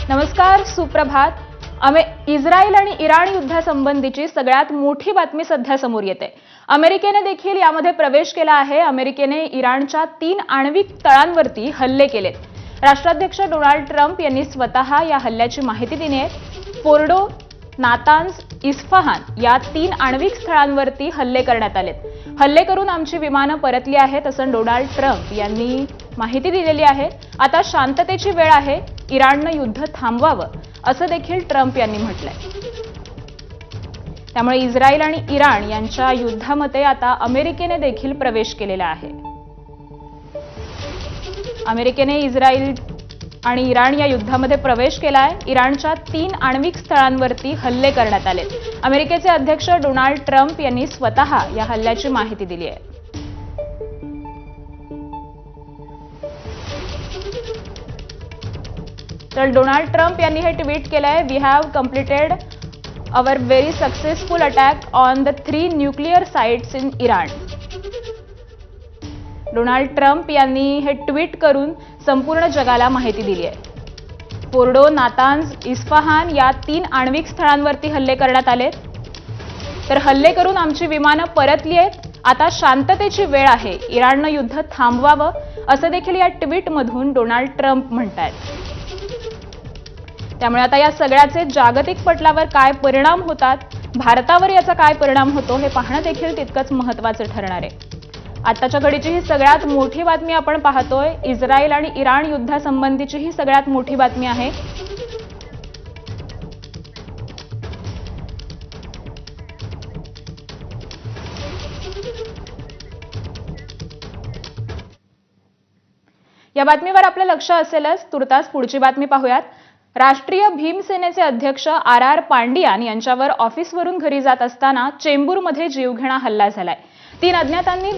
नमस्कार, सुप्रभात. इस्रायल आणि इराण युद्धासंबंधीची सगळ्यात मोठी बातमी सध्या समोर येते. अमेरिकेने देखील यामध्ये प्रवेश केला आहे. अमेरिकेने इराणच्या 3 आण्विक तळांवरती हल्ले केलेत. राष्ट्राध्यक्ष डोनाल्ड ट्रम्प यांनी स्वतः या हल्ल्याची माहिती दिली आहे. फोर्डो, नातान्स, इस्फहान या 3 आण्विक स्थळांवरती हल्ले करण्यात आलेत. हल्ले करून आमची विमानं परतली आहेत असं डोनाल्ड ट्रम्प यांनी माहिती दिलेली आहे. आता शांततेची वेळ आहे, इराणनं युद्ध थांबवावं असं देखील ट्रम्प यांनी म्हटलंय. त्यामुळे इस्रायल आणि इराण यांच्या युद्धामध्ये आता अमेरिकेने देखील प्रवेश केलेला आहे. अमेरिकेने इस्रायल आणि इराण या युद्धामध्ये प्रवेश केलाय. इराणच्या 3 आण्विक स्थळांवरती हल्ले करण्यात आले. अमेरिकेचे अध्यक्ष डोनाल्ड ट्रम्प यांनी स्वतः या हल्ल्याची माहिती दिली आहे. तर डोनाल्ड ट्रम्प यांनी हे ट्विट केलंय. We have completed our very successful attack on the 3 nuclear sites in Iran. Donald Trump यांनी हे ट्विट करून संपूर्ण जगाला माहिती दिली आहे. फोर्डो, नातान्स, इस्फहान या 3 आण्विक स्थळांवरती हल्ले करण्यात आले. तर हल्ले करून आमची विमानं परतली आहेत. आता शांततेची वेळ आहे, इराणनं युद्ध थांबवावं असं देखील या ट्विटमधून डोनाल्ड ट्रम्प म्हणतायत. त्यामुळे आता या सगळ्याचे जागतिक पटलावर काय परिणाम होतात, भारतावर याचा काय परिणाम होतो हे पाहणं देखील तितकंच महत्त्वाचं ठरणार आहे. आताच्या घडीची ही सगळ्यात मोठी बातमी आपण पाहतोय. इस्रायल आणि इराण युद्धासंबंधीची ही सगळ्यात मोठी बातमी आहे. या बातमीवर आपलं लक्ष असेलच. तुर्तास पुढची बातमी पाहूयात. राष्ट्रीय भीमसेनेचे अध्यक्ष आर पांडियान यांच्यावर ऑफिसवरून घरी जात असताना चेंबूरमध्ये जीवघेणा हल्ला झालाय. 3 अज्ञातांनी